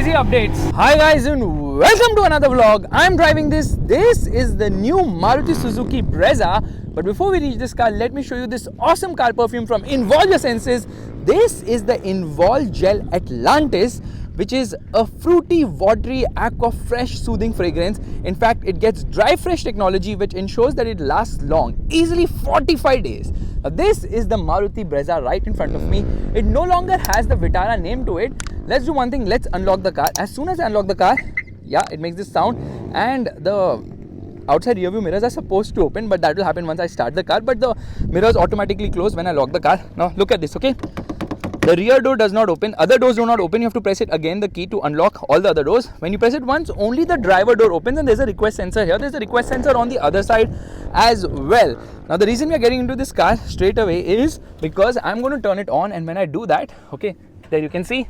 crazy updates. Hi guys and welcome to another vlog. I'm driving this. This is the new Maruti Suzuki Brezza. But before we reach this car, let me show you this awesome car perfume from Involve Your Senses. This is the Involve Gel Atlantis, which is a fruity, watery, aqua fresh, soothing fragrance. In fact, it gets dry fresh technology which ensures that it lasts long, easily 45 days. Now, this is the Maruti Brezza right in front of me. It no longer has the Vitara name to it. Let's do one thing, let's unlock the car. As soon as I unlock the car, yeah, it makes this sound, and the outside rear view mirrors are supposed to open, but that will happen once I start the car. But the mirrors automatically close when I lock the car. Now look at this, okay? The rear door does not open, other doors do not open. You have to press it again, the key, to unlock all the other doors. When you press it once, only the driver door opens, and there's a request sensor here. There's a request sensor on the other side as well. Now the reason we are getting into this car straight away is because I'm going to turn it on, and when I do that, okay, there you can see,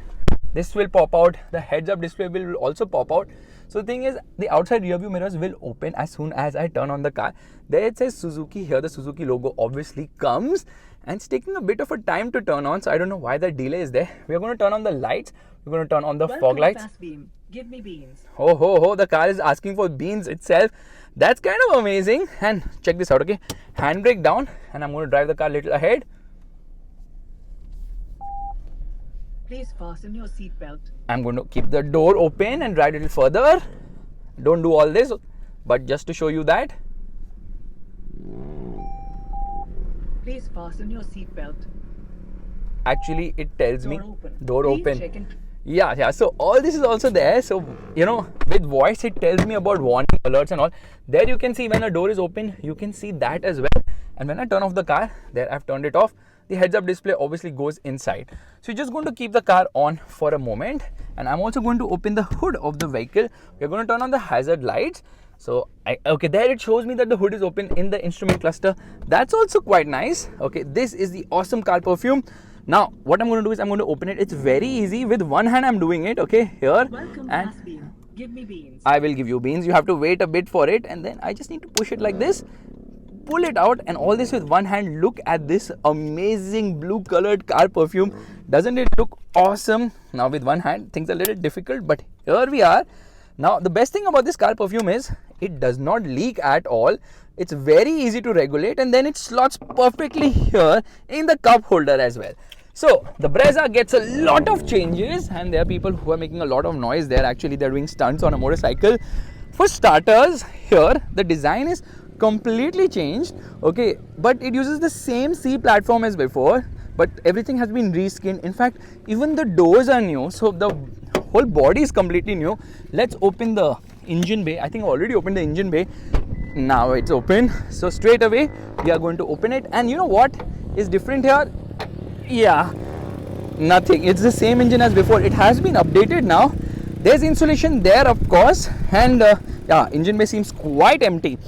this will pop out. The heads up display will also pop out. So the thing is, the outside rear view mirrors will open as soon as I turn on the car. There it says Suzuki. Here the Suzuki logo obviously comes, and it's taking a bit of a time to turn on, so I don't know why the delay is there. We're going to turn on the lights. We're going to turn on the fog lights. Beam. Give me beans. Oh ho ho, the car is asking for beans itself. That's kind of amazing. And check this out, okay? Handbrake down, and I'm going to drive the car a little ahead. Please fasten your seatbelt. I'm going to keep the door open and drive a little further. Don't do all this, but just to show you that. Please fasten your seatbelt. Actually, it tells me door Please open. check in. Yeah. So all this is also there. So, you know, with voice, it tells me about warning alerts and all. There you can see when a door is open, you can see that as well. And when I turn off the car, there I've turned it off. The heads up display obviously goes inside. So you're just going to keep the car on for a moment. And I'm also going to open the hood of the vehicle. We're going to turn on the hazard lights. So, okay, there it shows me that the hood is open in the instrument cluster. That's also quite nice. Okay, this is the awesome car perfume. Now, what I'm going to do is I'm going to open it. It's very easy. With one hand, I'm doing it. Okay, here. Welcome, And beam. Give me beans. I will give you beans. You have to wait a bit for it. And then I just need to push it like this. Pull it out, and all this with one hand. Look at this amazing blue colored car perfume. Doesn't it look awesome? Now with one hand, things are a little difficult, but here we are. Now the best thing about this car perfume is it does not leak at all. It's very easy to regulate, and then it slots perfectly here in the cup holder as well. So the Brezza gets a lot of changes, and there are people who are making a lot of noise there. Actually, they're doing stunts on a motorcycle. For starters, here the design is completely changed, okay, but it uses the same C platform as before, but everything has been reskinned. In fact, even the doors are new, so the whole body is completely new. Let's open the engine bay. I think I already opened the engine bay. Now it's open, so straight away we are going to open it. And you know what is different here? Yeah, nothing. It's the same engine as before. It has been updated now. There's insulation there, of course, and yeah, engine bay seems quite empty.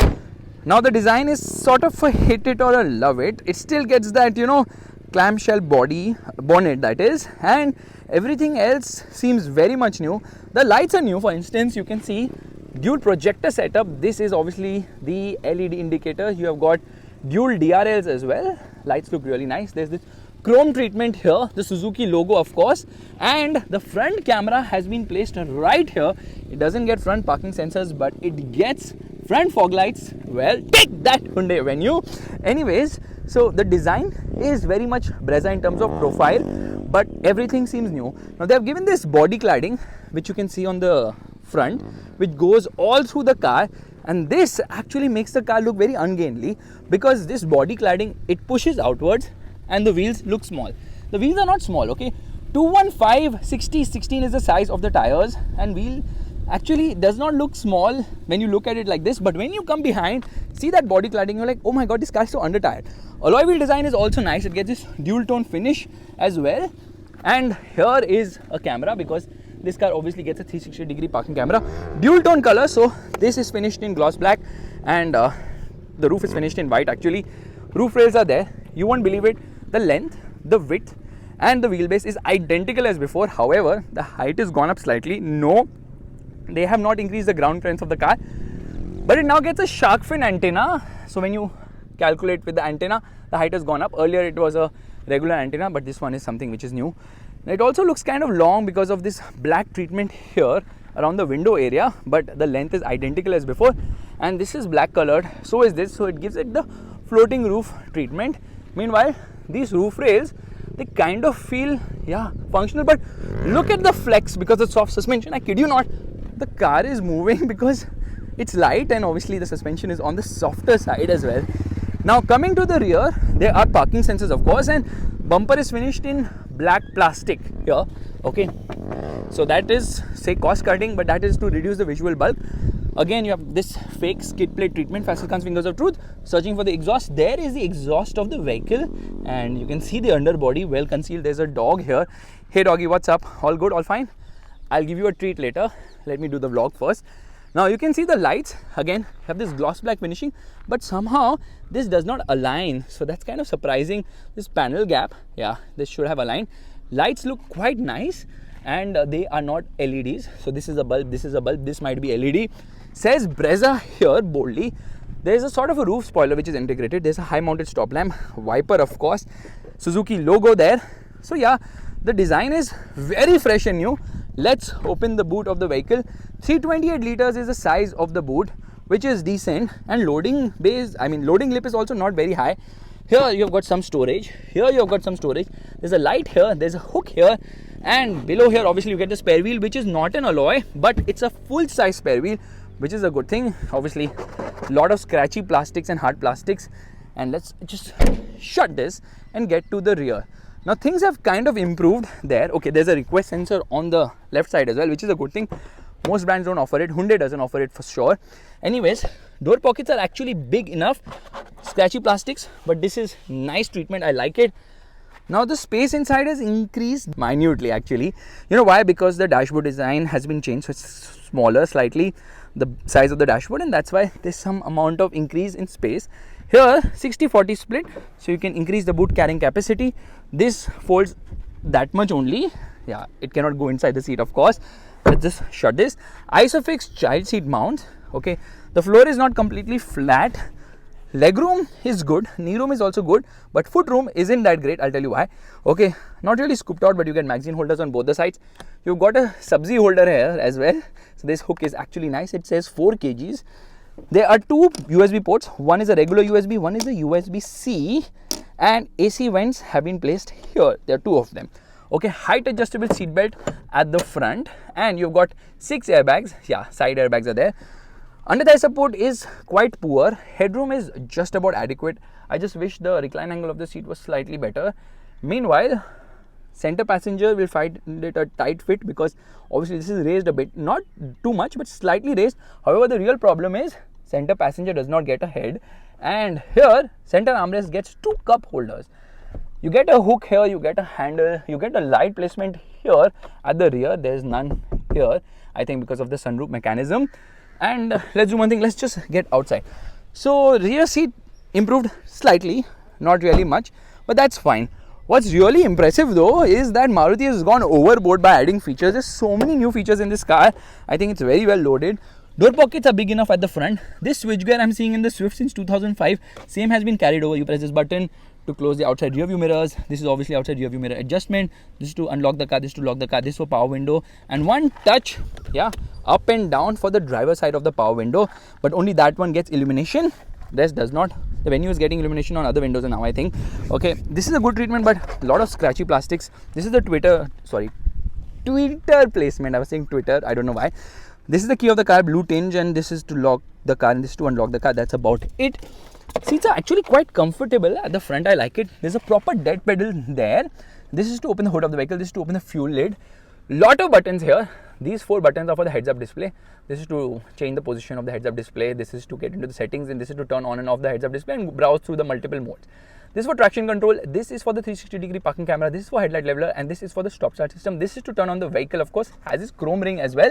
Now the design is sort of a hit it or a love it. It still gets that, you know, clamshell bonnet that is, and everything else seems very much new. The lights are new. For instance, you can see dual projector setup. This is obviously the LED indicator. You have got dual DRLs as well. Lights look really nice. There's this chrome treatment here, the Suzuki logo of course, and the front camera has been placed right here. It doesn't get front parking sensors, but it gets front fog lights. Well, take that, Hyundai Venue. Anyways, so the design is very much Brezza in terms of profile, but everything seems new. Now they have given this body cladding, which you can see on the front, which goes all through the car, and this actually makes the car look very ungainly, because this body cladding, it pushes outwards and the wheels look small. The wheels are not small, okay? 215 60 16 is the size of the tires, and wheel actually does not look small when you look at it like this, but when you come behind, see that body cladding, you're like, oh my god, this car is so under tired. Alloy wheel design is also nice. It gets this dual tone finish as well, and here is a camera, because this car obviously gets a 360-degree parking camera. Dual tone color, so this is finished in gloss black, and the roof is finished in white. Actually, roof rails are there. You won't believe it. The length, the width, and the wheelbase is identical as before. However, the height is gone up slightly. No, they have not increased the ground clearance of the car, but it now gets a shark fin antenna. So when you calculate with the antenna, the height has gone up. Earlier it was a regular antenna, but this one is something which is new. It also looks kind of long because of this black treatment here around the window area, but the length is identical as before, and this is black colored, so is this, so it gives it the floating roof treatment. Meanwhile, these roof rails, they kind of feel functional, but look at the flex because of soft suspension. I kid you not, the car is moving because it's light, and obviously the suspension is on the softer side as well. Now coming to the rear, there are parking sensors of course, and bumper is finished in black plastic here. Okay, so that is, say, cost cutting, but that is to reduce the visual bulk. Again, you have this fake skid plate treatment, Faisal Khan's fingers of truth. Searching for the exhaust, there is the exhaust of the vehicle, and you can see the underbody well concealed. There's a dog here. Hey doggy, what's up? All good, all fine? I'll give you a treat later. Let me do the vlog first. Now you can see the lights again have this gloss black finishing, but somehow this does not align, so that's kind of surprising. This panel gap, this should have aligned. Lights look quite nice, and they are not LEDs. So this is a bulb, this is a bulb, this might be LED. Says Brezza here boldly. There is a sort of a roof spoiler which is integrated. There's a high mounted stop lamp, wiper of course, Suzuki logo there. So the design is very fresh and new. Let's open the boot of the vehicle. 328 liters is the size of the boot, which is decent, and loading lip is also not very high. Here you have got some storage, here you have got some storage, there's a light here, there's a hook here, and below here obviously you get the spare wheel, which is not an alloy, but it's a full size spare wheel, which is a good thing. Obviously a lot of scratchy plastics and hard plastics. And let's just shut this and get to the rear. Now things have kind of improved there. Okay, there's a request sensor on the left side as well, which is a good thing. Most brands don't offer it. Hyundai doesn't offer it for sure. Anyways, door pockets are actually big enough. Scratchy plastics, but this is nice treatment. I like it. Now the space inside has increased minutely actually. You know why? Because the dashboard design has been changed, so it's smaller slightly, the size of the dashboard, and that's why there's some amount of increase in space. Here 60-40 split, so you can increase the boot carrying capacity. This folds that much only. It cannot go inside the seat of course. Let's just shut this. Isofix child seat mount. Okay, the floor is not completely flat. Legroom is good, knee room is also good, but foot room isn't that great. I'll tell you why. Okay, not really scooped out, but you get magazine holders on both the sides. You've got a Sabzi holder here as well. So this hook is actually nice. It says 4 kgs. There are 2 USB ports. One is a regular USB, one is a USB-C, and AC vents have been placed here. There are 2 of them. Okay, height adjustable seat belt at the front, and you've got 6 airbags. Side airbags are there. Under thigh support is quite poor. Headroom is just about adequate. I just wish the recline angle of the seat was slightly better. Meanwhile, center passenger will find it a tight fit because obviously this is raised a bit, not too much but slightly raised. However, the real problem is center passenger does not get a head, and here center armrest gets 2 cup holders. You get a hook here, you get a handle, you get a light placement here at the rear. There is none here, I think because of the sunroof mechanism. And let's do one thing, let's just get outside. So rear seat improved slightly, not really much, but that's fine. What's really impressive though is that Maruti has gone overboard by adding features. There's so many new features in this car. I think it's very well loaded. Door pockets are big enough at the front. This switchgear I'm seeing in the Swift since 2005, same has been carried over. You press this button to close the outside rear view mirrors. This is obviously outside rear view mirror adjustment. This is to unlock the car, this is to lock the car, this for power window, and one touch, up and down for the driver side of the power window, but only that one gets illumination, rest does not. The Venue is getting illumination on other windows now, I think. Okay, this is a good treatment, but a lot of scratchy plastics. This is the tweeter placement. I was saying Twitter, I don't know why. This is the key of the car, blue tinge, and this is to lock the car, and this is to unlock the car. That's about it. Seats are actually quite comfortable at the front. I like it. There's a proper dead pedal there. This is to open the hood of the vehicle. This is to open the fuel lid. Lot of buttons here. These 4 buttons are for the heads-up display. This is to change the position of the heads-up display. This is to get into the settings, and this is to turn on and off the heads-up display and browse through the multiple modes. This is for traction control. This is for the 360-degree parking camera. This is for headlight leveler, and this is for the stop-start system. This is to turn on the vehicle, of course. Has this chrome ring as well.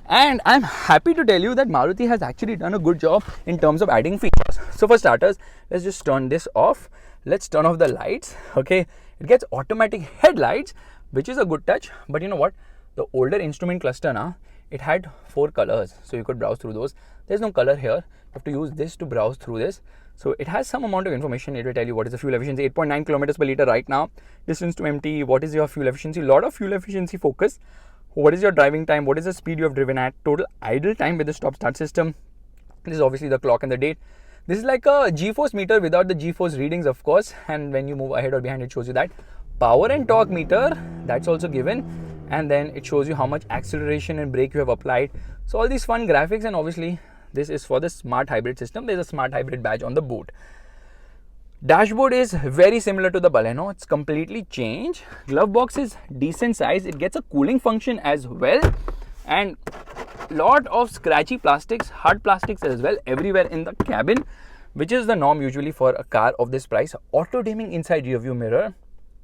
And I'm happy to tell you that Maruti has actually done a good job in terms of adding features. So for starters, let's just turn this off. Let's turn off the lights. Okay, it gets automatic headlights, which is a good touch. But you know what? The older instrument cluster now, it had 4 colors, so you could browse through those. There's no color here. You have to use this to browse through this. So it has some amount of information. It will tell you what is the fuel efficiency, 8.9 kilometers per liter right now, distance to empty, what is your fuel efficiency, lot of fuel efficiency focus, what is your driving time, what is the speed you have driven at, total idle time with the stop start system. This is obviously the clock and the date. This is like a G-force meter without the G-force readings, of course, and when you move ahead or behind, it shows you that. Power and torque meter, that's also given, and then it shows you how much acceleration and brake you have applied. So all these fun graphics, and obviously this is for the smart hybrid system. There's a smart hybrid badge on the boot. Dashboard is very similar to the Baleno. It's completely changed. Glove box is decent size. It gets a cooling function as well, and lot of scratchy plastics, hard plastics as well everywhere in the cabin, which is the norm usually for a car of this price. Auto dimming inside rear view mirror,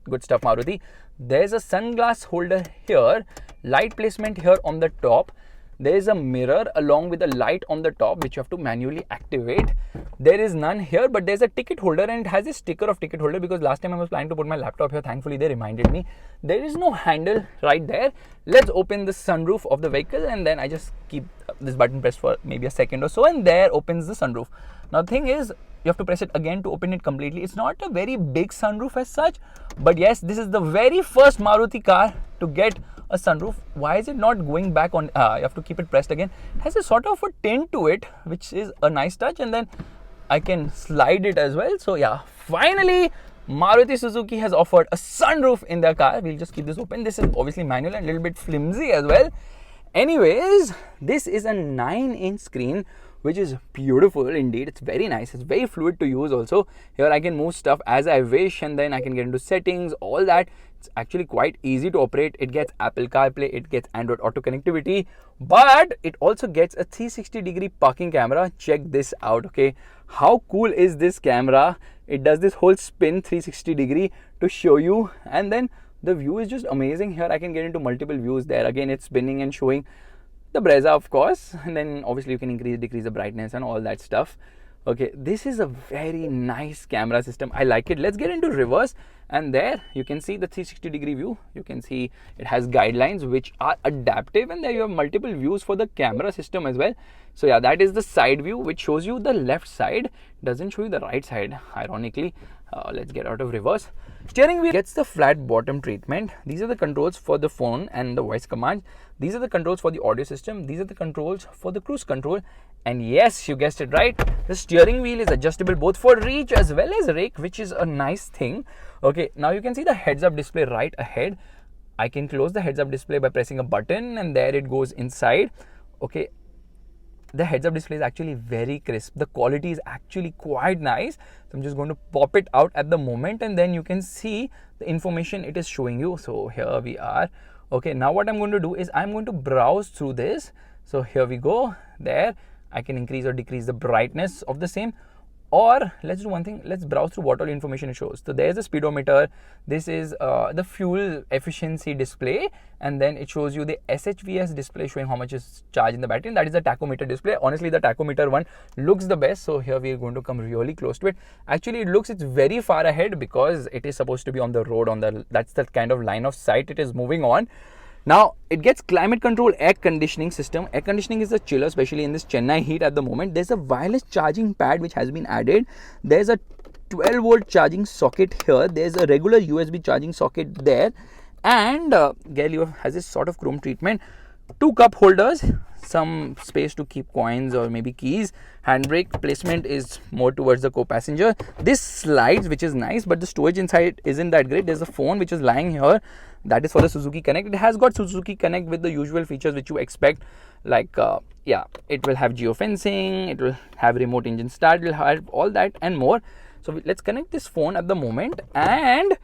good stuff Maruti. There's a sunglass holder here, light placement here on the top. There is a mirror along with a light on the top which you have to manually activate. There is none here, but there's a ticket holder, and it has a sticker of ticket holder because last time I was planning to put my laptop here. Thankfully they reminded me. There is no handle right there. Let's open the sunroof of the vehicle, and then I just keep this button pressed for maybe a second or so, and there opens the sunroof. Now the thing is, you have to press it again to open it completely. It's not a very big sunroof as such, but yes, this is the very first Maruti car to get a sunroof. Why is it not going back on? You have to keep it pressed again. It has a sort of a tint to it, which is a nice touch, and then I can slide it as well. So yeah, finally Maruti Suzuki has offered a sunroof in their car. We'll just keep this open. This is obviously manual and a little bit flimsy as well. Anyways, this is a 9-inch screen, which is beautiful indeed. It's very nice. It's very fluid to use also. Here I can move stuff as I wish, and then I can get into settings, all that. It's actually quite easy to operate. It gets Apple CarPlay, it gets Android Auto connectivity, but it also gets a 360-degree parking camera. Check this out, okay? How cool is this camera? It does this whole spin 360-degree to show you, and then the view is just amazing. Here I can get into multiple views. There again, it's spinning and showing the Brezza, of course, and then obviously you can increase, decrease the brightness and all that stuff. Okay, this is a very nice camera system. I like it. Let's get into reverse, and there you can see the 360-degree view. You can see it has guidelines which are adaptive, and there you have multiple views for the camera system as well. So yeah, that is the side view which shows you the left side, doesn't show you the right side, ironically. Let's get out of reverse. Steering wheel gets the flat bottom treatment. These are the controls for the phone and the voice command. These are the controls for the audio system. These are the controls for the cruise control. And yes, you guessed it right, the steering wheel is adjustable both for reach as well as rake, which is a nice thing. Okay, now you can see the heads-up display right ahead. I can close the heads-up display by pressing a button, and there it goes inside. Okay, the heads-up display is actually very crisp. The quality is actually quite nice. So I'm just going to pop it out at the moment, and then you can see the information it is showing you. So here we are. Okay, now what I'm going to do is I'm going to browse through this. So here we go. There I can increase or decrease the brightness of the same, or let's do one thing. Let's browse through what all information it shows. So there's a speedometer. This is the fuel efficiency display, and then it shows you the SHVS display showing how much is charged in the battery, and that is the tachometer display. Honestly, the tachometer one looks the best. So here we are going to come really close to it. Actually, it looks it's very far ahead because it is supposed to be on the road. That's the kind of line of sight it is moving on. Now, it gets climate control air conditioning system. Air conditioning is the chiller, especially in this Chennai heat at the moment. There's a wireless charging pad which has been added. There's a 12-volt charging socket here. There's a regular USB charging socket there. And Galileo has this sort of chrome treatment. 2 cup holders, some space to keep coins or maybe keys. Handbrake placement is more towards the co-passenger. This slides, which is nice, but the storage inside isn't that great. There's a phone which is lying here. That is for the Suzuki Connect. It has got Suzuki Connect with the usual features which you expect, like yeah, it will have geofencing, it will have remote engine start, it will have all that and more. So let's connect this phone at the moment, and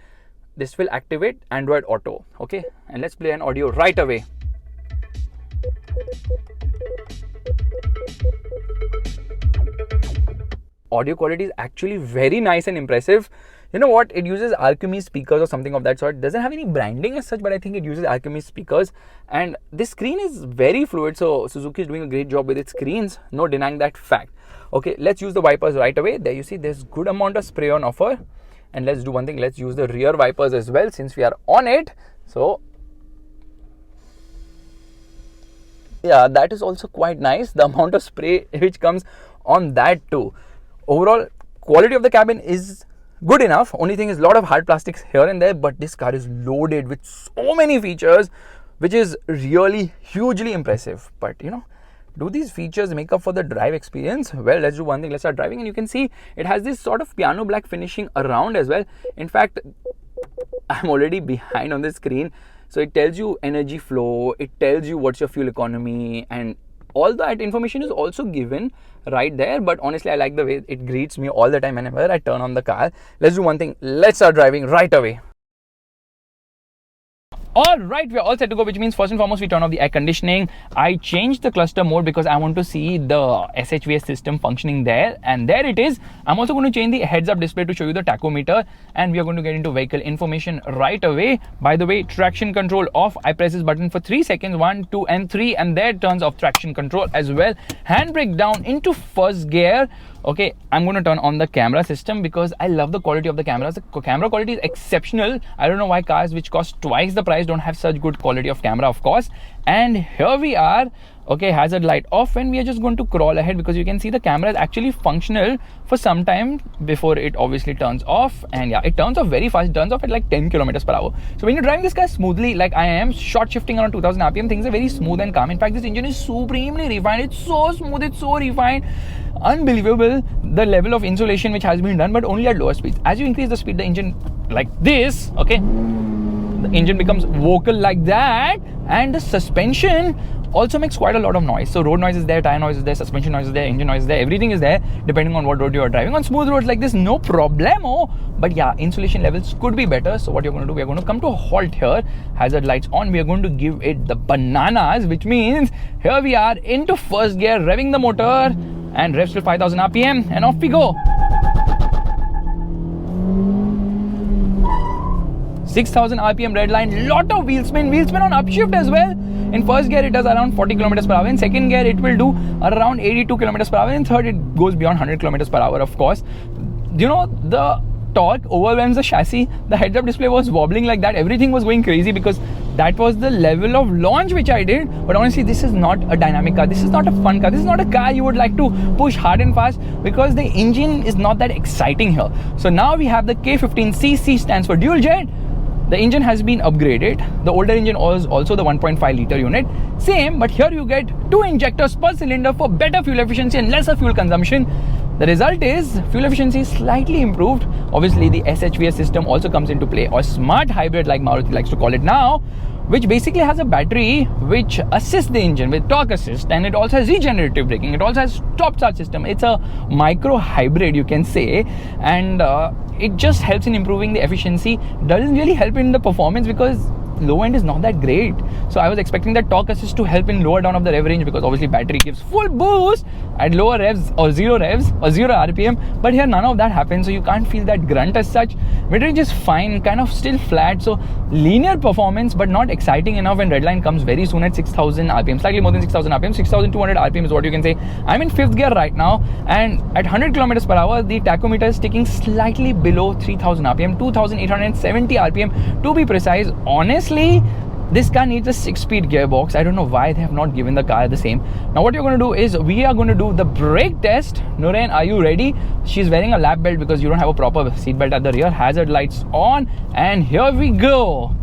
this will activate Android Auto. Okay, and let's play an audio right away. Audio quality is actually very nice and impressive. You know what? It uses Archimedes speakers or something of that sort. It doesn't have any branding as such, but I think it uses Archimedes speakers. And this screen is very fluid. So Suzuki is doing a great job with its screens. No denying that fact. Okay, let's use the wipers right away. There you see there's good amount of spray on offer. And let's do one thing. Let's use the rear wipers as well since we are on it. So yeah, that is also quite nice. The amount of spray which comes on that too. Overall quality of the cabin is good enough. Only thing is a lot of hard plastics here and there, but this car is loaded with so many features, which is really hugely impressive. But you know, do these features make up for the drive experience? Well, let's do one thing. Let's start driving, and you can see it has this sort of piano black finishing around as well. In fact, I'm already behind on the screen, so it tells you energy flow, it tells you what's your fuel economy, and all that information is also given right there. But honestly, I like the way it greets me all the time whenever I turn on the car. Let's do one thing. Let's start driving right away. Alright, we're all set to go, which means first and foremost we turn off the air conditioning. I changed the cluster mode because I want to see the SHVS system functioning there, and there it is. I'm also going to change the heads up display to show you the tachometer, and we are going to get into vehicle information right away. By the way, traction control off. I press this button for 3 seconds, 1, 2 and 3, and there turns off traction control as well. Handbrake down into first gear. Okay, I'm going to turn on the camera system because I love the quality of the cameras. The camera quality is exceptional. I don't know why cars which cost twice the price don't have such good quality of camera, of course. And here we are. Okay, hazard light off, and we are just going to crawl ahead because you can see the camera is actually functional for some time before it obviously turns off. And yeah, it turns off very fast. It turns off at like 10 kilometers per hour. So when you're driving this car smoothly, like I am, short shifting around 2000 RPM, things are very smooth and calm. In fact, this engine is supremely refined. It's so smooth, it's so refined. Unbelievable the level of insulation which has been done, but only at lower speeds. As you increase the speed, the engine like this, okay, the engine becomes vocal like that, and the suspension also makes quite a lot of noise. So road noise is there, tire noise is there, suspension noise is there, engine noise is there, everything is there depending on what road you are driving. On smooth roads like this, no problemo. But yeah, insulation levels could be better. So what you're going to do, we're going to come to a halt here, hazard lights on. We are going to give it the bananas, which means here we are into first gear, revving the motor, and revs to 5000 RPM, and off we go. 6000 RPM red line, lot of wheel spin on upshift as well. In first gear, it does around 40 kilometers per hour. In second gear, it will do around 82 kilometers per hour. In third, it goes beyond 100 kilometers per hour, of course. You know, the torque overwhelms the chassis. The heads-up display was wobbling like that. Everything was going crazy because that was the level of launch which I did. But honestly, this is not a dynamic car. This is not a fun car. This is not a car you would like to push hard and fast because the engine is not that exciting here. So now we have the K15cc, stands for dual jet. The engine has been upgraded. The older engine was also the 1.5 liter unit. Same, but here you get 2 injectors per cylinder for better fuel efficiency and lesser fuel consumption. The result is fuel efficiency is slightly improved. Obviously, the SHVS system also comes into play, or smart hybrid like Maruti likes to call it now, which basically has a battery which assists the engine with torque assist, and it also has regenerative braking. It also has stop start system. It's a micro hybrid, you can say, and it just helps in improving the efficiency. Doesn't really help in the performance because low end is not that great. So I was expecting that torque assist to help in lower down of the rev range because obviously battery gives full boost at lower revs or 0 RPM, but here none of that happens, so you can't feel that grunt as such. Mid range is fine, kind of still flat, so linear performance but not exciting enough. And redline comes very soon at 6000 RPM, slightly more than 6000 RPM. 6200 RPM is what you can say. I'm in 5th gear right now, and at 100 kilometers per hour the tachometer is ticking slightly below 3000 RPM, 2870 RPM to be precise. Honestly, this car needs a 6-speed gearbox. I don't know why they have not given the car the same. Now what you're going to do is we are going to do the brake test. Nurain, are you ready? She's wearing a lap belt because you don't have a proper seat belt at the rear. Hazard lights on, and here we go.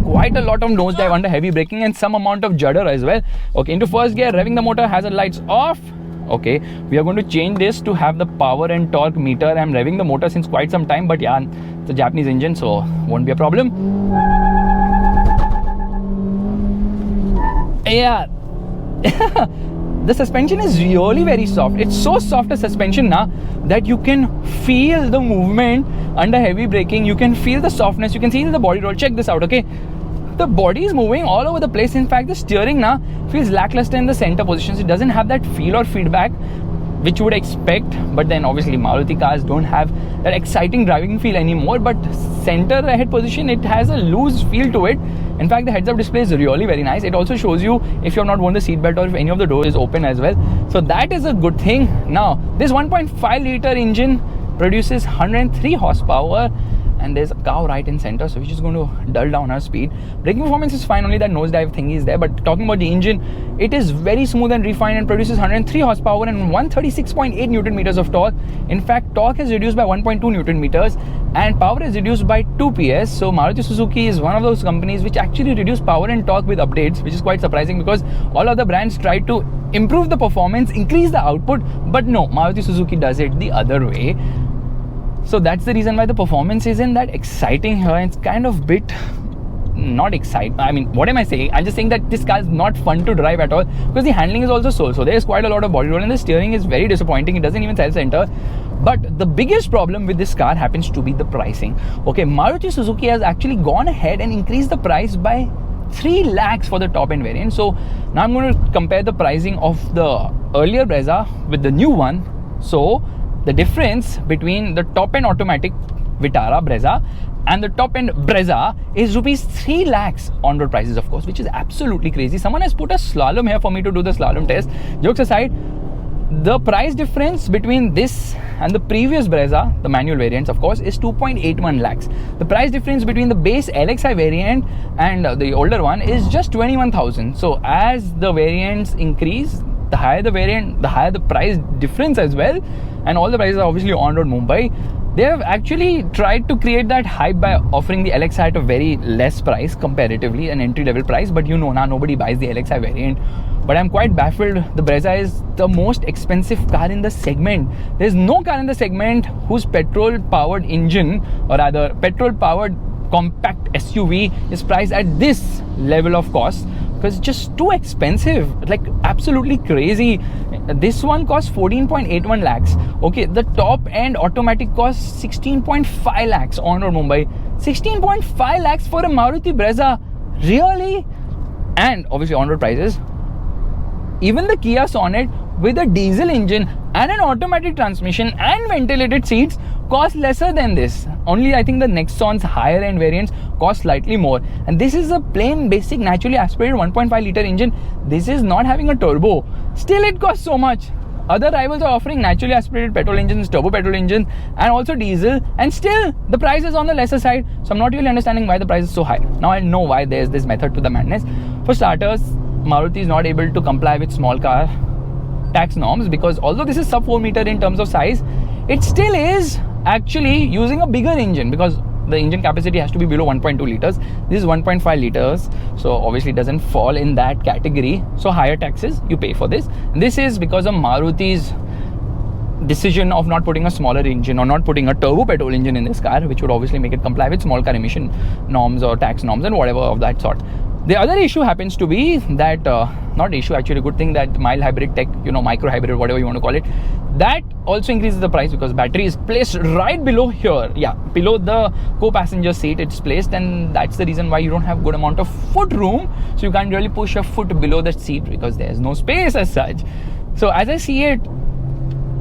Quite a lot of nosedive under heavy braking and some amount of judder as well. Okay, into first gear, revving the motor, hazard lights off. Okay, we are going to change this to have the power and torque meter. I'm revving the motor since quite some time, but yeah, it's a Japanese engine, so won't be a problem. Yeah. The suspension is really very soft. It's so soft a suspension now that you can feel the movement under heavy braking. You can feel the softness. You can see the body roll. Check this out, okay? The body is moving all over the place. In fact, the steering now feels lackluster in the center positions. It doesn't have that feel or feedback which you would expect. But then obviously Maruti cars don't have that exciting driving feel anymore. But center ahead position, it has a loose feel to it. In fact, the heads-up display is really very nice. It also shows you if you have not worn the seatbelt or if any of the doors is open as well. So that is a good thing. Now, this 1.5 liter engine produces 103 horsepower and there's a cow right in center, so we're just going to dull down our speed. Braking performance is fine, only that nosedive thingy is there. But talking about the engine, it is very smooth and refined and produces 103 horsepower and 136.8 Newton meters of torque. In fact, torque is reduced by 1.2 Newton meters and power is reduced by 2 PS. So Maruti Suzuki is one of those companies which actually reduce power and torque with updates, which is quite surprising because all other brands try to improve the performance, increase the output, but no, Maruti Suzuki does it the other way. So that's the reason why the performance isn't that exciting here. It's kind of bit not exciting. I mean, what am I saying? I'm just saying that this car is not fun to drive at all because the handling is also so there's quite a lot of body roll and the steering is very disappointing. It doesn't even self-center. But the biggest problem with this car happens to be the pricing. Okay, Maruti Suzuki has actually gone ahead and increased the price by 3 lakhs for the top end variant. So now I'm going to compare the pricing of the earlier Brezza with the new one. So the difference between the top end automatic Vitara Brezza and the top end Brezza is rupees 3 lakhs on road prices, of course, which is absolutely crazy. Someone has put a slalom here for me to do the slalom test. Jokes aside, the price difference between this and the previous Brezza, the manual variants, of course, is 2.81 lakhs. The price difference between the base LXI variant and the older one is just 21,000. So as the variants increase, the higher the variant, the higher the price difference as well. And all the prices are obviously on-road Mumbai. They have actually tried to create that hype by offering the LXI at a very less price comparatively, an entry-level price. But you know, now nobody buys the LXI variant. But I'm quite baffled. The Brezza is the most expensive car in the segment. There's no car in the segment whose petrol-powered engine, or rather petrol-powered compact SUV, is priced at this level of cost. Because it's just too expensive, like absolutely crazy. This one costs 14.81 lakhs. Okay, the top end automatic costs 16.5 lakhs on road Mumbai. 16.5 lakhs for a Maruti Brezza, really? And obviously on road prices. Even the Kia Sonet with a diesel engine and an automatic transmission and ventilated seats cost lesser than this. Only I think the Nexon's higher end variants cost slightly more. And this is a plain basic naturally aspirated 1.5 litre engine. This is not having a turbo. Still it costs so much. Other rivals are offering naturally aspirated petrol engines, turbo petrol engines, and also diesel, and still the price is on the lesser side. So I'm not really understanding why the price is so high. Now I know why there's this method to the madness. For starters, Maruti is not able to comply with small car tax norms because although this is sub 4 meter in terms of size, it still is actually using a bigger engine because the engine capacity has to be below 1.2 liters. This is 1.5 liters, so obviously it doesn't fall in that category. So higher taxes you pay for this. And this is because of Maruti's decision of not putting a smaller engine or not putting a turbo petrol engine in this car, which would obviously make it comply with small car emission norms or tax norms and whatever of that sort. The other issue happens to be that, not issue actually, good thing that mild hybrid tech, you know, micro hybrid, whatever you want to call it, that also increases the price because battery is placed right below here. Yeah, below the co-passenger seat it's placed, and that's the reason why you don't have good amount of foot room. So you can't really push your foot below the seat because there's no space as such. So as I see it,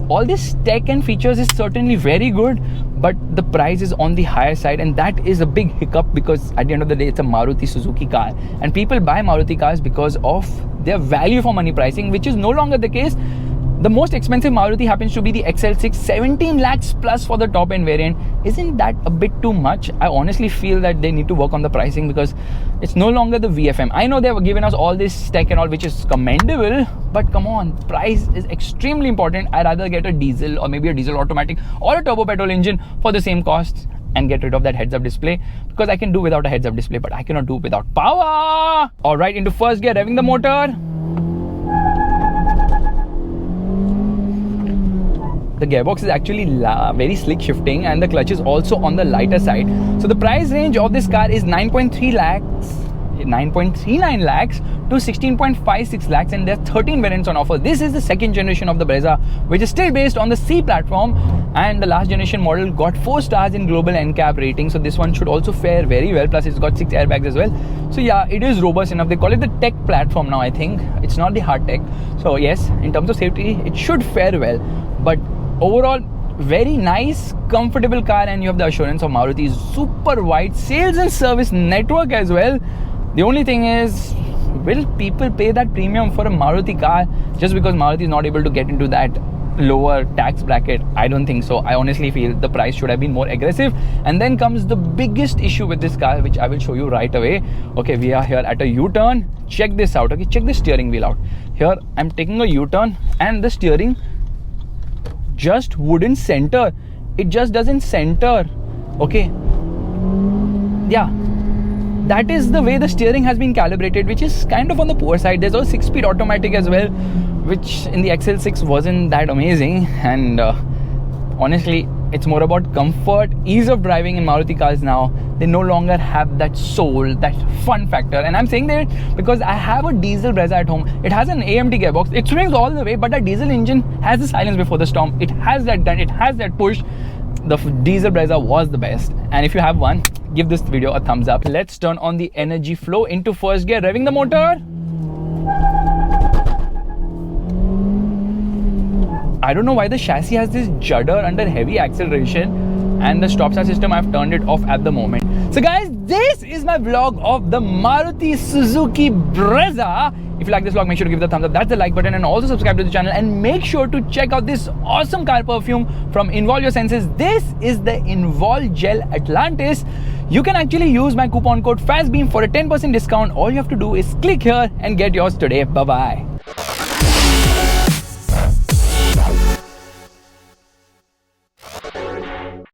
all this tech and features is certainly very good, but the price is on the higher side, and that is a big hiccup because at the end of the day it's a Maruti Suzuki car and people buy Maruti cars because of their value for money pricing, which is no longer the case. The most expensive Maruti happens to be the XL6, 17 lakhs plus for the top end variant. Isn't that a bit too much? I honestly feel that they need to work on the pricing because it's no longer the VFM. I know they've given us all this tech and all, which is commendable, but come on, price is extremely important. I'd rather get a diesel or maybe a diesel automatic or a turbo petrol engine for the same cost and get rid of that heads-up display because I can do without a heads-up display, but I cannot do without power. All right, into first gear, revving the motor. The gearbox is actually very slick shifting and the clutch is also on the lighter side. So the price range of this car is 9.39 lakhs to 16.56 lakhs, and there are 13 variants on offer. This is the second generation of the Brezza, which is still based on the C platform, and the last generation model got 4 stars in global NCAP rating. So this one should also fare very well, plus it's got 6 airbags as well. So yeah, it is robust enough. They call it the tech platform now, I think. It's not the hard tech. So yes, in terms of safety, it should fare well. But overall, very nice, comfortable car, and you have the assurance of Maruti's super wide sales and service network as well. The only thing is, will people pay that premium for a Maruti car just because Maruti is not able to get into that lower tax bracket. I don't think so. I honestly feel the price should have been more aggressive. And then comes the biggest issue with this car, which I will show you right away. Okay, we are here at a U-turn. Check this out. Okay, check the steering wheel out. Here I'm taking a U-turn and the steering just wouldn't center. It just doesn't center. Okay, yeah, that is the way the steering has been calibrated, which is kind of on the poor side. There's also 6-speed automatic as well, which in the XL6 wasn't that amazing. And honestly, it's more about comfort, ease of driving in Maruti cars now. They no longer have that soul, that fun factor. And I'm saying that because I have a diesel Brezza at home. It has an AMT gearbox. It swings all the way, but that diesel engine has the silence before the storm. It has that grunt. It has that push. The diesel Brezza was the best. And if you have one, give this video a thumbs up. Let's turn on the energy flow into first gear, revving the motor. I don't know why the chassis has this judder under heavy acceleration, and the stop start system, I've turned it off at the moment. So guys, this is my vlog of the Maruti Suzuki Brezza. If you like this vlog, make sure to give it a thumbs up. That's the like button, and also subscribe to the channel, and make sure to check out this awesome car perfume from Involve Your Senses. This is the Invol Gel Atlantis. You can actually use my coupon code FASTBEAM for a 10% discount. All you have to do is click here and get yours today. Bye bye.